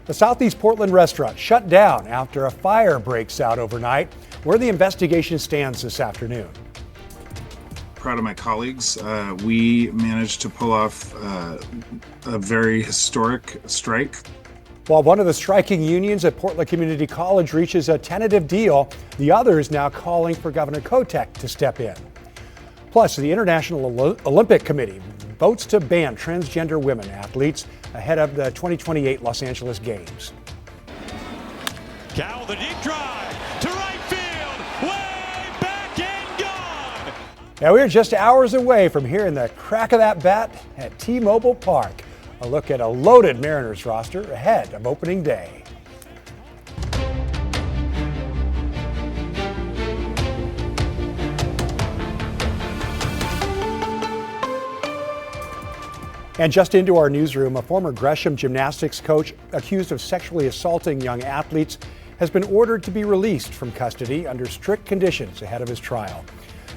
The Southeast Portland restaurant shut down after a fire breaks out overnight. Where the investigation stands this afternoon. Proud of my colleagues. We managed to pull off a very historic strike. While one of the striking unions at Portland Community College reaches a tentative deal, the other is now calling for Governor Kotek to step in. Plus, the International Olympic Committee votes to ban transgender women athletes ahead of the 2028 Los Angeles Games. Cal, the deep drive to right field, way back and gone. Now we're just hours away from hearing the crack of that bat at T-Mobile Park. A look at a loaded Mariners roster ahead of opening day. And just into our newsroom, a former Gresham gymnastics coach accused of sexually assaulting young athletes has been ordered to be released from custody under strict conditions ahead of his trial.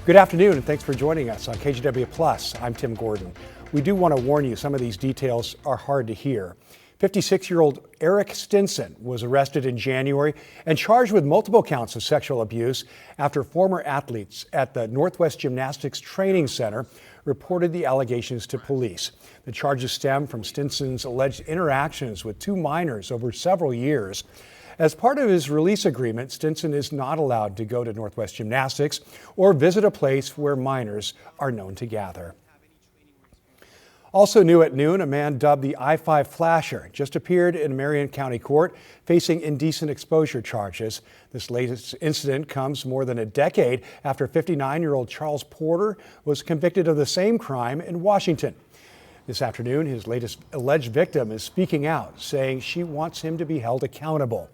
Good afternoon, and thanks for joining us on KGW Plus. I'm Tim Gordon. We do want to warn you, some of these details are hard to hear. 56-year-old Eric Stinson was arrested in January and charged with multiple counts of sexual abuse after former athletes at the Northwest Gymnastics Training Center reported the allegations to police. The charges stem from Stinson's alleged interactions with two minors over several years. As part of his release agreement, Stinson is not allowed to go to Northwest Gymnastics or visit a place where minors are known to gather. Also new at noon, a man dubbed the I-5 Flasher just appeared in Marion County Court facing indecent exposure charges. This latest incident comes more than a decade after 59-year-old Charles Porter was convicted of the same crime in Washington. This afternoon, his latest alleged victim is speaking out, saying she wants him to be held accountable.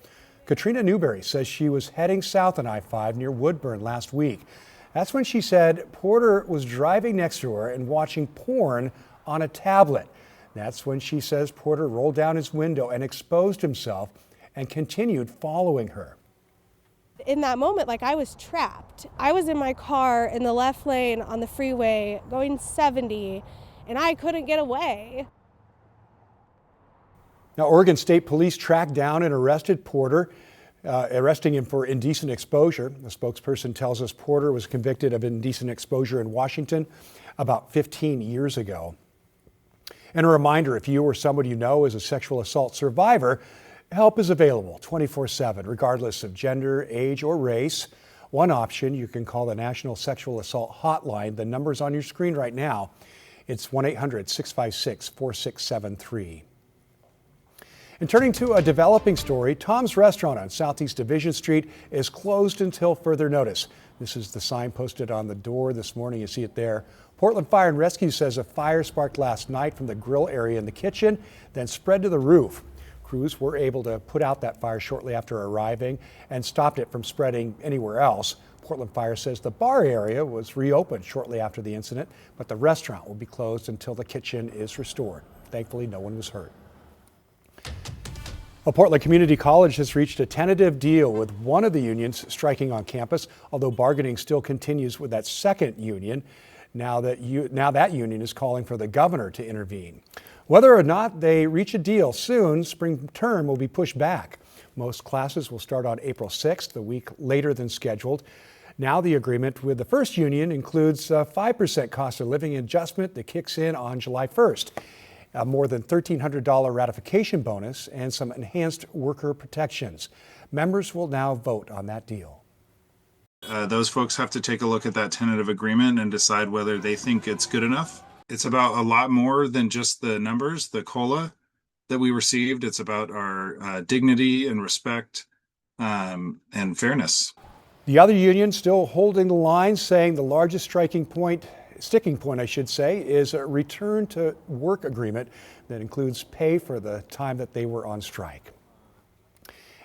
Katrina Newberry says she was heading south on I-5 near Woodburn last week. That's when she said Porter was driving next to her and watching porn on a tablet. That's when she says Porter rolled down his window and exposed himself and continued following her. In that moment, I was trapped. I was in my car in the left lane on the freeway going 70, and I couldn't get away. Now, Oregon State Police tracked down and arrested Porter, arresting him for indecent exposure. The spokesperson tells us Porter was convicted of indecent exposure in Washington about 15 years ago. And a reminder, if you or someone you know is a sexual assault survivor, help is available 24/7, regardless of gender, age, or race. One option, you can call the National Sexual Assault Hotline. The number's on your screen right now. It's 1-800-656-4673. And turning to a developing story, Tom's Restaurant on Southeast Division Street is closed until further notice. This is the sign posted on the door this morning. You see it there. Portland Fire and Rescue says a fire sparked last night from the grill area in the kitchen, then spread to the roof. Crews were able to put out that fire shortly after arriving and stopped it from spreading anywhere else. Portland Fire says the bar area was reopened shortly after the incident, but the restaurant will be closed until the kitchen is restored. Thankfully, no one was hurt. Well, Portland Community College has reached a tentative deal with one of the unions striking on campus, although bargaining still continues with that second union. Now that union is calling for the governor to intervene. Whether or not they reach a deal soon, spring term will be pushed back. Most classes will start on April 6th, a week later than scheduled. Now the agreement with the first union includes a 5% cost of living adjustment that kicks in on July 1st. A more than $1,300 ratification bonus and some enhanced worker protections. Members will now vote on that deal. Those folks have to take a look at that tentative agreement and decide whether they think it's good enough. It's about a lot more than just the numbers, the COLA that we received. It's about our dignity and respect and fairness. The other union still holding the line, saying the largest sticking point, is a return to work agreement that includes pay for the time that they were on strike.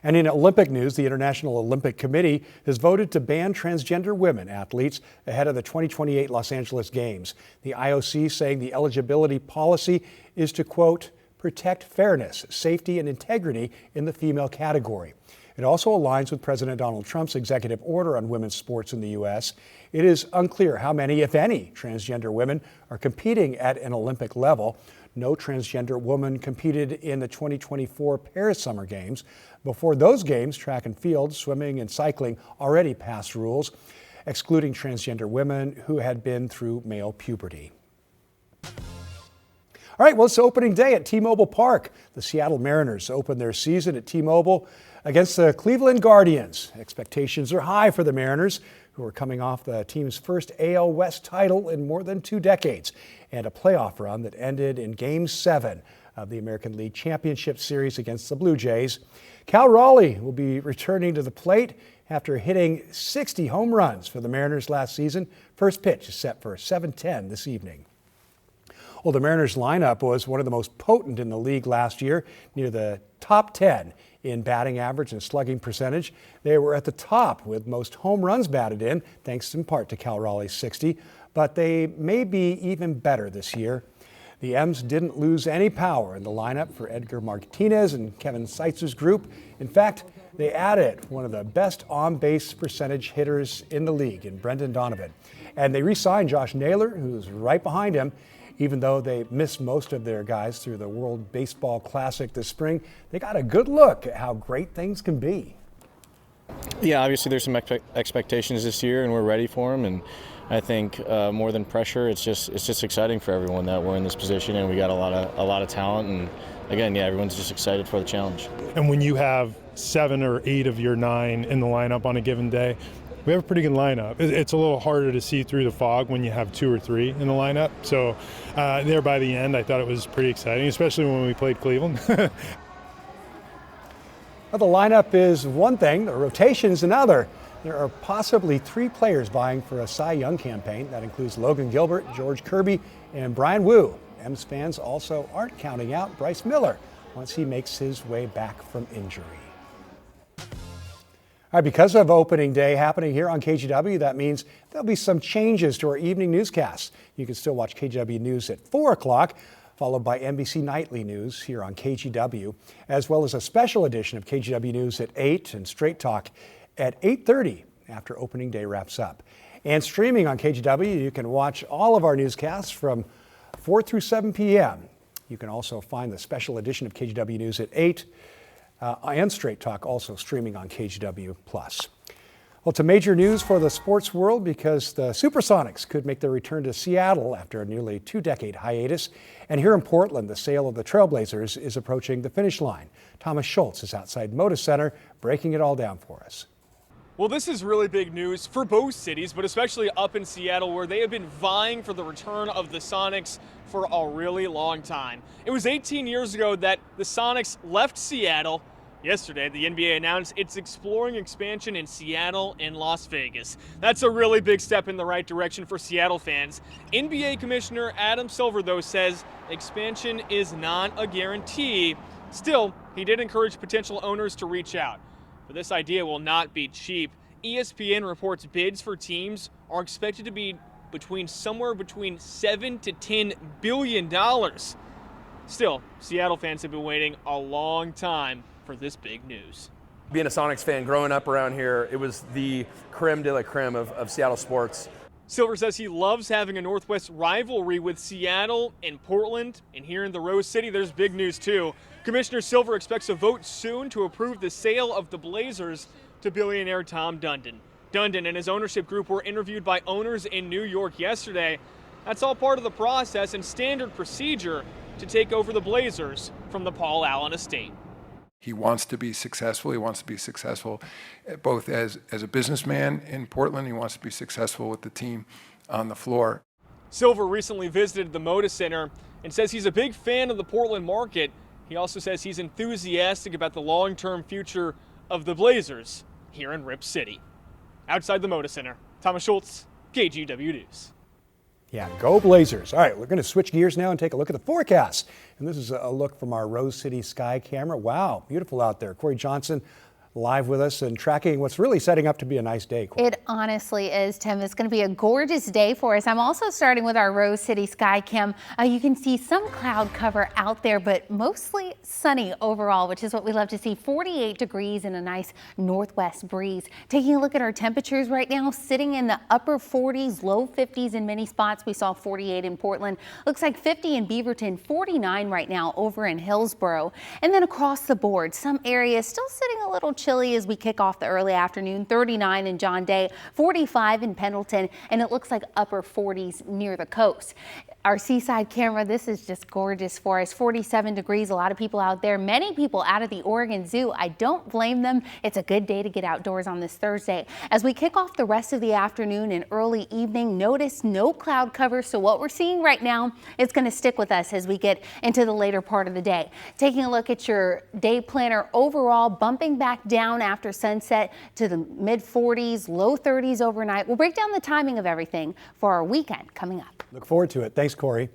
And in Olympic news, the International Olympic Committee has voted to ban transgender women athletes ahead of the 2028 Los Angeles Games. The IOC saying the eligibility policy is to, quote, protect fairness, safety, and integrity in the female category. It also aligns with President Donald Trump's executive order on women's sports in the U.S. It is unclear how many, if any, transgender women are competing at an Olympic level. No transgender woman competed in the 2024 Paris Summer Games. Before those games, track and field, swimming, and cycling already passed rules, excluding transgender women who had been through male puberty. All right, well, it's opening day at T-Mobile Park. The Seattle Mariners open their season at T-Mobile against the Cleveland Guardians. Expectations are high for the Mariners, who are coming off the team's first AL West title in more than 2 decades and a playoff run that ended in Game 7 of the American League Championship Series against the Blue Jays. Cal Raleigh will be returning to the plate after hitting 60 home runs for the Mariners last season. First pitch is set for 7:10 this evening. Well, the Mariners lineup was one of the most potent in the league last year, near the top 10 in batting average and slugging percentage. They were at the top with most home runs batted in, thanks in part to Cal Raleigh's 60, but they may be even better this year. The M's didn't lose any power in the lineup for Edgar Martinez and Kevin Seitzer's group. In fact, they added one of the best on-base percentage hitters in the league in Brendan Donovan. And they re-signed Josh Naylor, who's right behind him. Even though they missed most of their guys through the World Baseball Classic this spring, they got a good look at how great things can be. Yeah, obviously there's some expectations this year, and we're ready for them. And I think more than pressure, it's just exciting for everyone that we're in this position, and we got a lot of talent. And again, yeah, everyone's just excited for the challenge. And when you have 7 or 8 of your 9 in the lineup on a given day, we have a pretty good lineup. It's a little harder to see through the fog when you have 2 or 3 in the lineup. So there by the end, I thought it was pretty exciting, especially when we played Cleveland. Well, the lineup is one thing, the rotation is another. There are possibly 3 players vying for a Cy Young campaign. That includes Logan Gilbert, George Kirby, and Brian Wu. M's fans also aren't counting out Bryce Miller once he makes his way back from injury. All right, because of opening day happening here on KGW, that means there'll be some changes to our evening newscasts. You can still watch KGW News at 4 o'clock, followed by NBC Nightly News here on KGW, as well as a special edition of KGW News at 8 and Straight Talk at 8:30 after opening day wraps up. And streaming on KGW, you can watch all of our newscasts from 4 through 7 p.m. You can also find the special edition of KGW News at 8 and Straight Talk also streaming on KGW+. Well, it's a major news for the sports world because the Supersonics could make their return to Seattle after a nearly 2-decade hiatus. And here in Portland, the sale of the Trailblazers is approaching the finish line. Thomas Schultz is outside Moda Center breaking it all down for us. Well, this is really big news for both cities, but especially up in Seattle, where they have been vying for the return of the Sonics for a really long time. It was 18 years ago that the Sonics left Seattle. Yesterday, the NBA announced it's exploring expansion in Seattle and Las Vegas. That's a really big step in the right direction for Seattle fans. NBA Commissioner Adam Silver, though, says expansion is not a guarantee. Still, he did encourage potential owners to reach out. But this idea will not be cheap. ESPN reports bids for teams are expected to be somewhere between $7 to $10 billion. Still, Seattle fans have been waiting a long time for this big news. Being a Sonics fan, growing up around here, it was the creme de la creme of Seattle sports. Silver says he loves having a Northwest rivalry with Seattle and Portland, and here in the Rose City, there's big news too. Commissioner Silver expects a vote soon to approve the sale of the Blazers to billionaire Tom Dundon. Dundon and his ownership group were interviewed by owners in New York yesterday. That's all part of the process and standard procedure to take over the Blazers from the Paul Allen estate. He wants to be successful. He wants to be successful both as a businessman in Portland. He wants to be successful with the team on the floor. Silver recently visited the Moda Center and says he's a big fan of the Portland market. He also says he's enthusiastic about the long-term future of the Blazers here in Rip City. Outside the Moda Center, Thomas Schultz, KGW News. Yeah, go Blazers. All right, we're going to switch gears now and take a look at the forecast. And this is a look from our Rose City sky camera. Wow, beautiful out there. Corey Johnson live with us and tracking what's really setting up to be a nice day. It honestly is, Tim. It's going to be a gorgeous day for us. I'm also starting with our Rose City sky cam. You can see some cloud cover out there, but mostly sunny overall, which is what we love to see. 48 degrees and a nice northwest breeze. Taking a look at our temperatures right now, sitting in the upper 40s, low 50s in many spots. We saw 48 in Portland. Looks like 50 in Beaverton, 49 right now over in Hillsborough. And then across the board, some areas still sitting a little chilly as we kick off the early afternoon. 39 in John Day, 45 in Pendleton, and it looks like upper 40s near the coast. Our seaside camera, this is just gorgeous for us. 47 degrees, a lot of people out there, many people out at the Oregon Zoo. I don't blame them. It's a good day to get outdoors on this Thursday. As we kick off the rest of the afternoon and early evening, notice no cloud cover. So what we're seeing right now is going to stick with us as we get into the later part of the day. Taking a look at your day planner overall, bumping back down after sunset to the mid 40s, low 30s overnight. We'll break down the timing of everything for our weekend coming up. Look forward to it. Thanks, Corey.